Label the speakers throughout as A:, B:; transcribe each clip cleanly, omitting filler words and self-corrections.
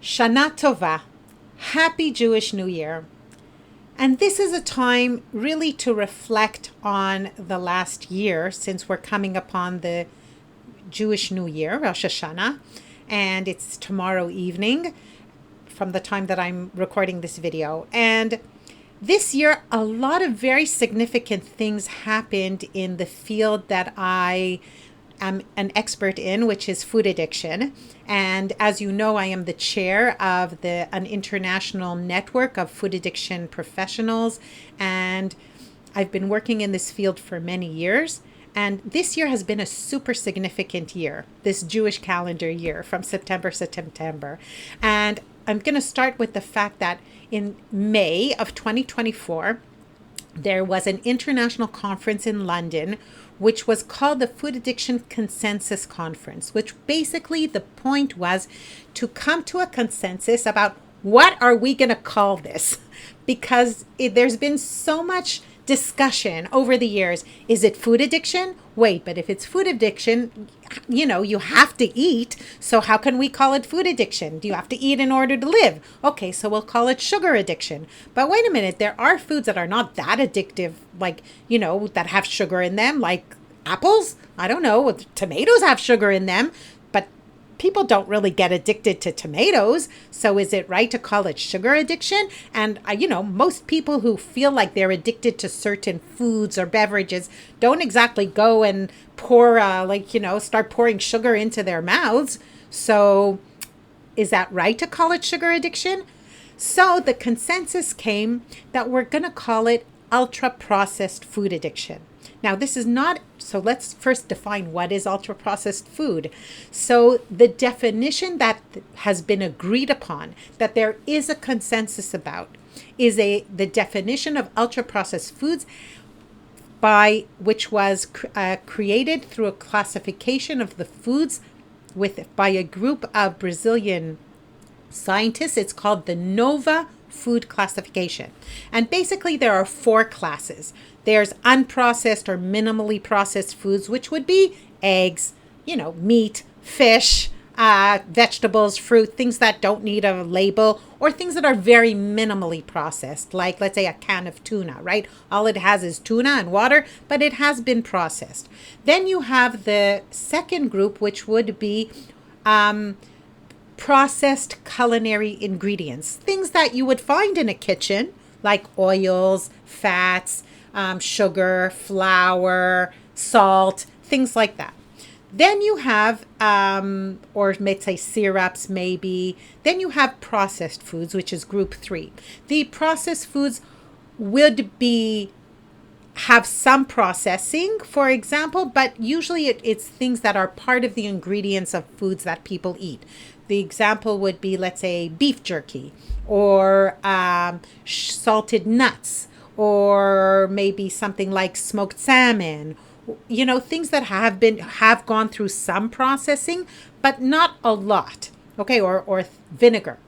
A: Shana Tova, Happy Jewish New Year. And this is a time really to reflect on the last year since we're coming upon the Jewish New Year, Rosh Hashanah, and it's tomorrow evening from the time that I'm recording this video. And this year, a lot of very significant things happened in the field that I am an expert in, which is food addiction. And as you know, I am the chair of an international network of food addiction professionals. And I've been working in this field for many years. And this year has been a super significant year, this Jewish calendar year from September to September. And I'm going to start with the fact that in May of 2024, there was an international conference in London, which was called the Food Addiction Consensus Conference, which basically the point was to come to a consensus about what are we going to call this? Because there's been so much discussion over the years. Is it food addiction? Wait, but if it's food addiction, you have to eat. So how can we call it food addiction? Do you have to eat in order to live? Okay, so we'll call it sugar addiction. But wait a minute, there are foods that are not that addictive, like, that have sugar in them, like apples. I don't know, tomatoes have sugar in them, but people don't really get addicted to tomatoes. So is it right to call it sugar addiction? And, most people who feel like they're addicted to certain foods or beverages don't exactly go and pour, start pouring sugar into their mouths. So is that right to call it sugar addiction? So the consensus came that we're going to call it ultra processed food addiction. Now, this is not, so let's first define what is ultra processed food. So the definition that has been agreed upon, that there is a consensus about, is the definition of ultra processed foods which was created through a classification of the foods by a group of Brazilian scientists. It's called the NOVA food classification. And basically there are 4 classes. There's unprocessed or minimally processed foods, which would be eggs, meat, fish, vegetables, fruit, things that don't need a label, or things that are very minimally processed, like let's say a can of tuna, right? All it has is tuna and water, but it has been processed. Then you have the second group, which would be processed culinary ingredients, things that you would find in a kitchen, like oils, fats, sugar, flour, salt, things like that. Then you have, or let's say syrups maybe. Then you have processed foods, which is group 3. The processed foods would have some processing, for example, but usually it's things that are part of the ingredients of foods that people eat. The example would be, let's say, beef jerky or salted nuts, or maybe something like smoked salmon, things that have gone through some processing, but not a lot. Okay, or vinegar.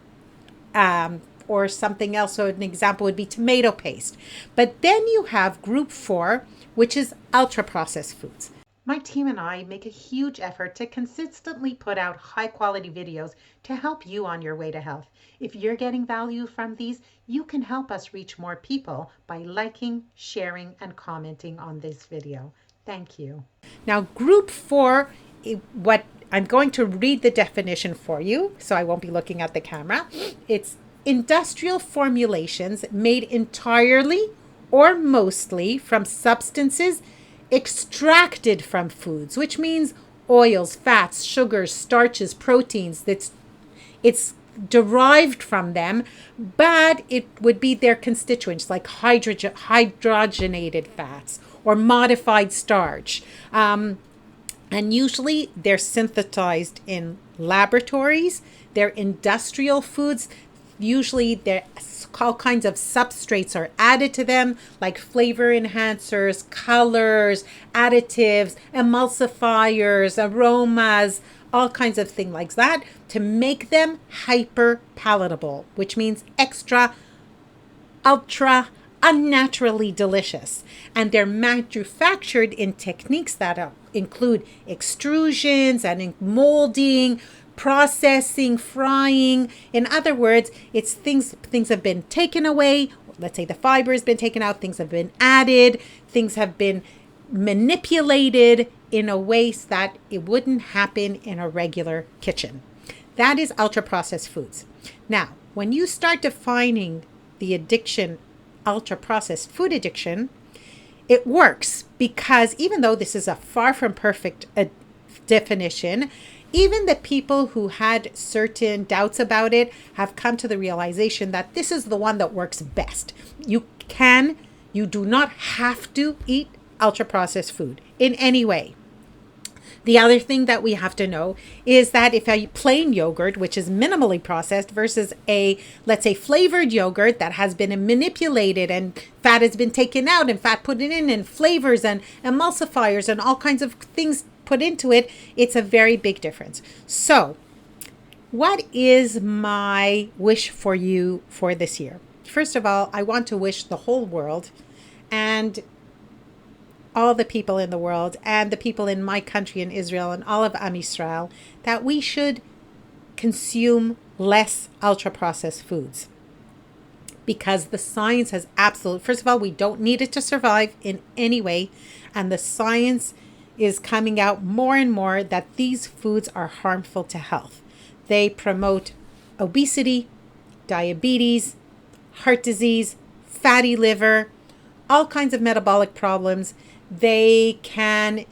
A: Or something else. So an example would be tomato paste. But then you have group 4, which is ultra processed foods. My team and I make a huge effort to consistently put out high quality videos to help you on your way to health. If you're getting value from these, you can help us reach more people by liking, sharing, and commenting on this video. Thank you. Now, group 4, what I'm going to read the definition for you, so I won't be looking at the camera. It's industrial formulations made entirely or mostly from substances extracted from foods, which means oils, fats, sugars, starches, proteins. It's derived from them, but it would be their constituents like hydrogenated fats or modified starch. And usually they're synthesized in laboratories. They're industrial foods. Usually all kinds of substrates are added to them, like flavor enhancers, colors, additives, emulsifiers, aromas, all kinds of things like that to make them hyper palatable, which means extra, ultra, unnaturally delicious. And they're manufactured in techniques that include extrusions and molding, processing, frying. In other words, it's things have been taken away. Let's say the fiber has been taken out, things have been added, things have been manipulated in a way that it wouldn't happen in a regular kitchen. That is ultra processed foods. Now, when you start defining the addiction, ultra processed food addiction, it works because even though this is a far from perfect definition, even the people who had certain doubts about it have come to the realization that this is the one that works best. You do not have to eat ultra processed food in any way. The other thing that we have to know is that if a plain yogurt, which is minimally processed, versus a, let's say, flavored yogurt that has been manipulated and fat has been taken out and fat put in and flavors and emulsifiers and all kinds of things put into it, it's a very big difference. So, what is my wish for you for this year? First of all, I want to wish the whole world and all the people in the world and the people in my country in Israel and all of Am Yisrael that we should consume less ultra processed foods, because the science has first of all, we don't need it to survive in any way, and the science is coming out more and more that these foods are harmful to health. They promote obesity, diabetes, heart disease, fatty liver, all kinds of metabolic problems. They can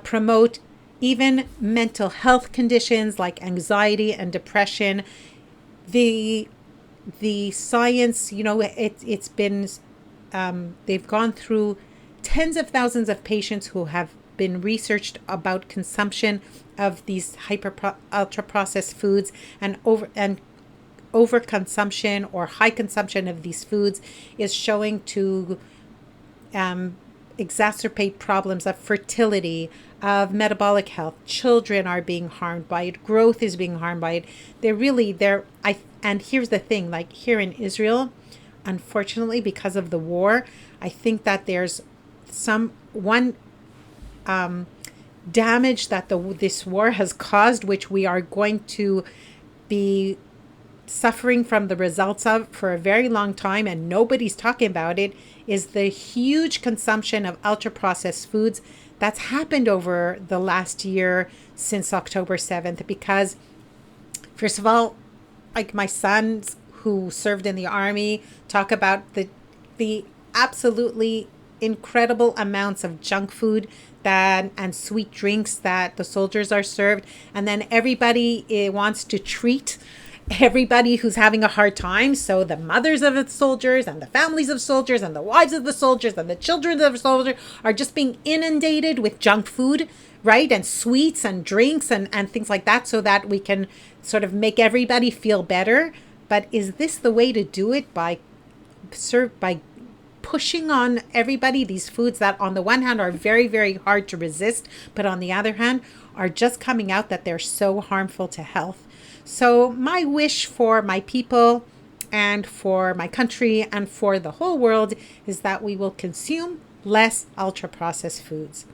A: promote even mental health conditions like anxiety and depression. The science, it's been, they've gone through tens of thousands of patients who have been researched about consumption of these ultra processed foods, and overconsumption or high consumption of these foods is showing to exacerbate problems of fertility, of metabolic health. Children are being harmed by it. Growth is being harmed by it. And here's the thing, like here in Israel, unfortunately, because of the war, I think that there's damage that this war has caused, which we are going to be suffering from the results of for a very long time, and nobody's talking about it, is the huge consumption of ultra processed foods that's happened over the last year since October 7th. Because first of all, like my sons who served in the army talk about the absolutely incredible amounts of junk food and sweet drinks that the soldiers are served, and then everybody wants to treat everybody who's having a hard time. So the mothers of the soldiers and the families of soldiers and the wives of the soldiers and the children of the soldiers are just being inundated with junk food, right? And sweets and drinks and things like that, so that we can sort of make everybody feel better. But is this the way to do it, by pushing on everybody these foods that on the one hand are very, very hard to resist, but on the other hand are just coming out that they're so harmful to health? So my wish for my people and for my country and for the whole world is that we will consume less ultra processed foods.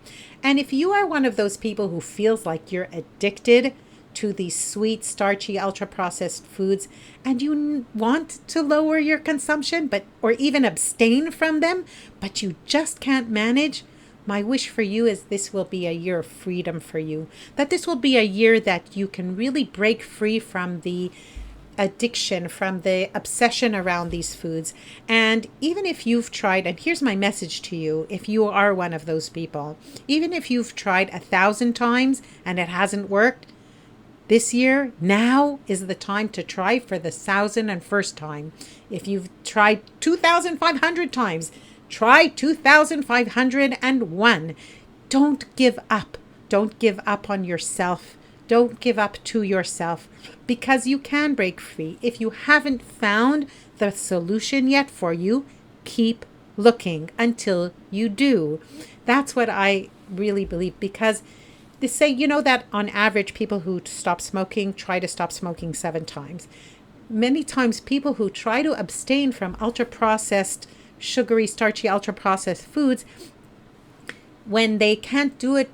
A: And if you are one of those people who feels like you're addicted to these sweet, starchy, ultra processed foods, and you want to lower your consumption, or even abstain from them, but you just can't manage, my wish for you is this will be a year of freedom for you. That this will be a year that you can really break free from the addiction, from the obsession around these foods. And even if you've tried, and here's my message to you, if you are one of those people, even if you've tried 1,000 times and it hasn't worked, this year, now is the time to try for the 1,001st time. If you've tried 2,500 times, try 2,501. Don't give up. Don't give up on yourself. Don't give up to yourself, because you can break free. If you haven't found the solution yet for you, keep looking until you do. That's what I really believe, because they say, that on average, people who stop smoking try to stop smoking 7 times. Many times people who try to abstain from ultra-processed, sugary, starchy, ultra-processed foods, when they can't do it,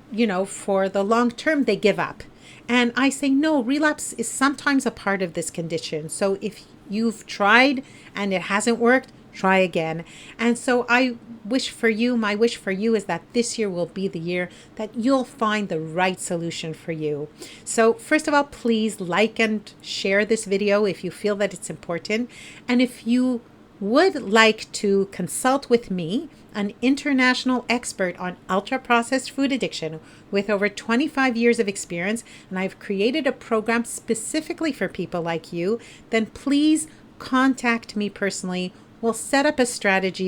A: for the long term, they give up. And I say, no, relapse is sometimes a part of this condition. So if you've tried and it hasn't worked, try again. And so I wish for you, my wish for you is that this year will be the year that you'll find the right solution for you. So first of all, please like and share this video if you feel that it's important. And if you would like to consult with me, an international expert on ultra-processed food addiction with over 25 years of experience, and I've created a program specifically for people like you, then please contact me personally. We'll set up a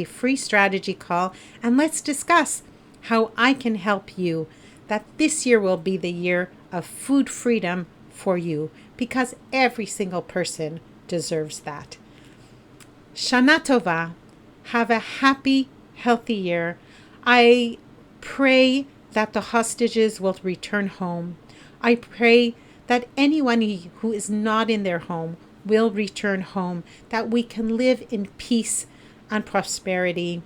A: free strategy call, and let's discuss how I can help you, that this year will be the year of food freedom for you, because every single person deserves that. Shana Tova. Have a happy, healthy year. I pray that the hostages will return home. I pray that anyone who is not in their home will return home, that we can live in peace and prosperity,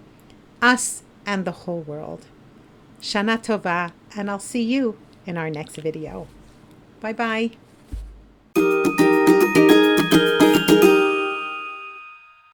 A: us and the whole world. Shana Tova, and I'll see you in our next video. Bye-bye.